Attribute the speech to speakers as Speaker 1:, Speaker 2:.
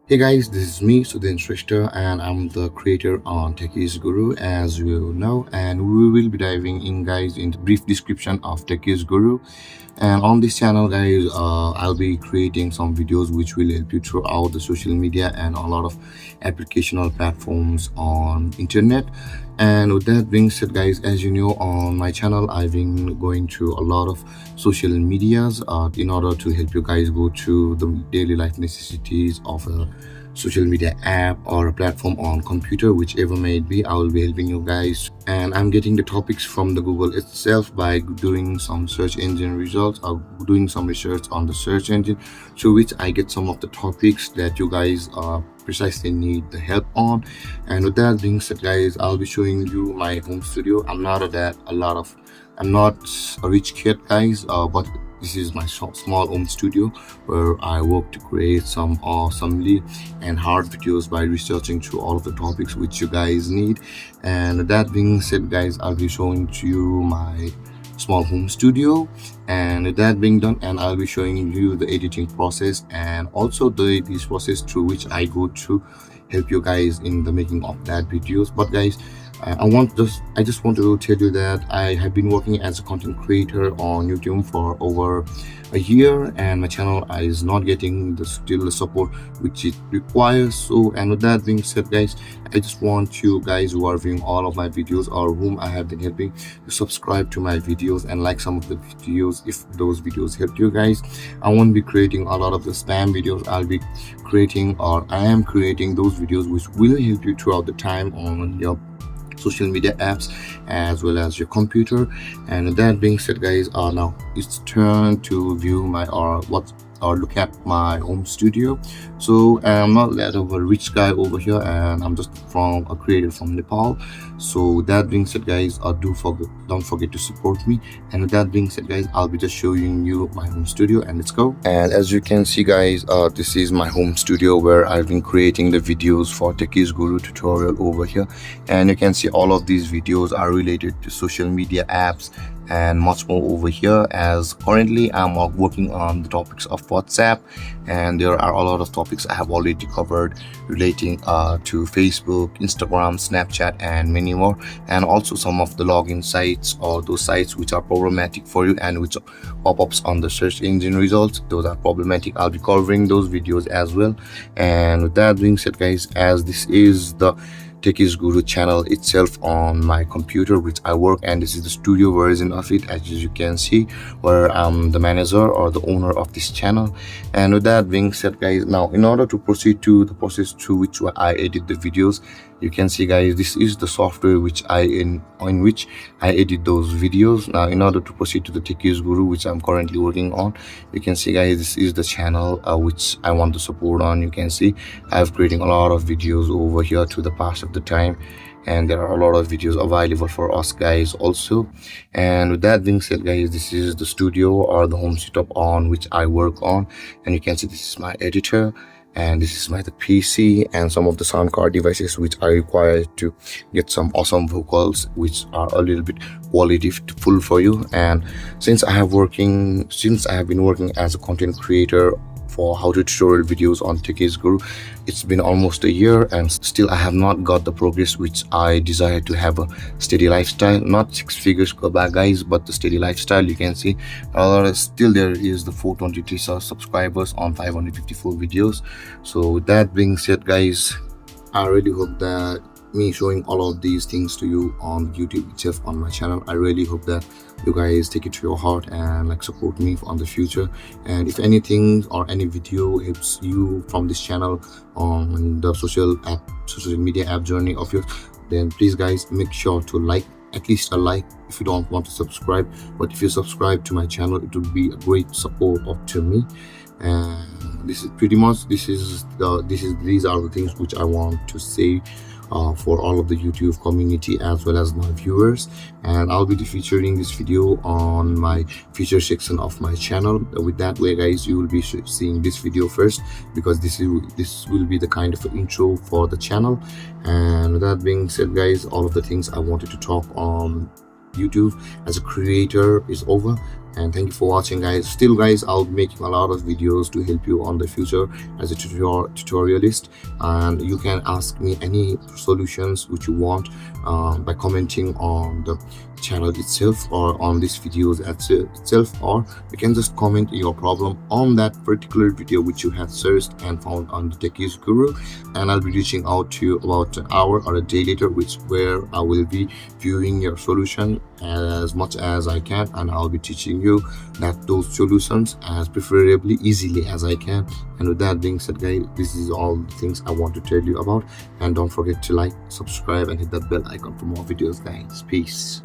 Speaker 1: Hey guys, this is me, Sudhin Shrestha, and I'm the creator on Techies Guru, as you know. And we will be diving in, guys, in the brief description of Techies Guru. And on this channel, guys, I'll be creating some videos which will help you throughout the social media and a lot of applicational platforms on internet. And with that being said, guys, as you know, on my channel I've been going through a lot of social medias in order to help you guys go through the daily life necessities of a social media app or a platform on computer, whichever may it be. I will be helping you guys, and I'm getting the topics from the Google itself by doing some search engine results or doing some research on the search engine, through which I get some of the topics that you guys precisely need the help on. And with that being said, guys, I'll be showing you my home studio. I'm not a rich kid, guys, but this is my small home studio where I work to create some awesomely and hard videos by researching through all of the topics which you guys need. And that being said, guys, I'll be showing to you my small home studio, and that being done, and I'll be showing you the editing process and also the process through which I go to help you guys in the making of that videos. But guys, I just want to tell you that I have been working as a content creator on YouTube for over a year, and my channel is not getting still the support which it requires. So, and with that being said, guys, I just want you guys who are viewing all of my videos or whom I have been helping to subscribe to my videos and like some of the videos if those videos help you guys. I won't be creating a lot of the spam videos. I am creating those videos which will help you throughout the time on your social media apps as well as your computer. And with that being said, guys, now it's turn to view my or look at my home studio. So I'm not that of a rich guy over here, and I'm just from a creator from Nepal. So with that being said, guys, don't forget to support me. And with that being said, guys, I'll be just showing you my home studio, and let's go. And as you can see, guys, this is my home studio where I've been creating the videos for Techies Guru tutorial over here. And you can see all of these videos are related to social media apps and much more over here, as currently I'm working on the topics of WhatsApp, and there are a lot of topics I have already covered relating to Facebook, Instagram, Snapchat, and many more, and also some of the login sites or those sites which are problematic for you and which pop-ups on the search engine results. Those are problematic. I'll be covering those videos as well. And with that being said, guys, as this is the Techies Guru channel itself on my computer which I work, and this is the studio version of it, as you can see, where I'm the manager or the owner of this channel. And with that being said, guys, now in order to proceed to the process through which I edit the videos, you can see, guys, this is the software in which I edit those videos. Now in order to proceed to the Techies Guru which I'm currently working on, you can see, guys, this is the channel which I want to support on. You can see I've creating a lot of videos over here to the past of the time, and there are a lot of videos available for us guys also. And with that being said, guys, this is the studio or the home setup on which I work on, and you can see this is my editor, and this is the PC and some of the sound card devices which I require to get some awesome vocals which are a little bit quality-full for you. And since I have been working as a content creator for how to tutorial videos on Techies Guru, it's been almost a year, and still I have not got the progress which I desire to have a steady lifestyle, not 6 figures back, guys, but the steady lifestyle. You can see still there is the 423 subscribers on 554 videos. So with that being said, guys, I really hope that me showing all of these things to you on YouTube itself on my channel, I really hope that you guys take it to your heart and support me on the future. And if anything or any video helps you from this channel on the social media app journey of yours, then please, guys, make sure to at least a like if you don't want to subscribe. But if you subscribe to my channel, it would be a great support to me. And this is pretty much these are the things which I want to say for all of the YouTube community as well as my viewers. And I'll be featuring this video on my feature section of my channel. With that way, guys, you will be seeing this video first, because this will be the kind of intro for the channel. And with that being said, guys, all of the things I wanted to talk on YouTube as a creator is over. And thank you for watching, guys. Still, guys, I'll be making a lot of videos to help you on the future as a tutorialist, and you can ask me any solutions which you want by commenting on the channel itself or on this videos itself, or you can just comment your problem on that particular video which you have searched and found on the Techies Guru, and I'll be reaching out to you about an hour or a day later, where I will be viewing your solution as much as I can, and I'll be teaching you those solutions as preferably easily as I can. And with that being said, guys, this is all the things I want to tell you about, and don't forget to like, subscribe, and hit that bell icon for more videos, guys. Peace.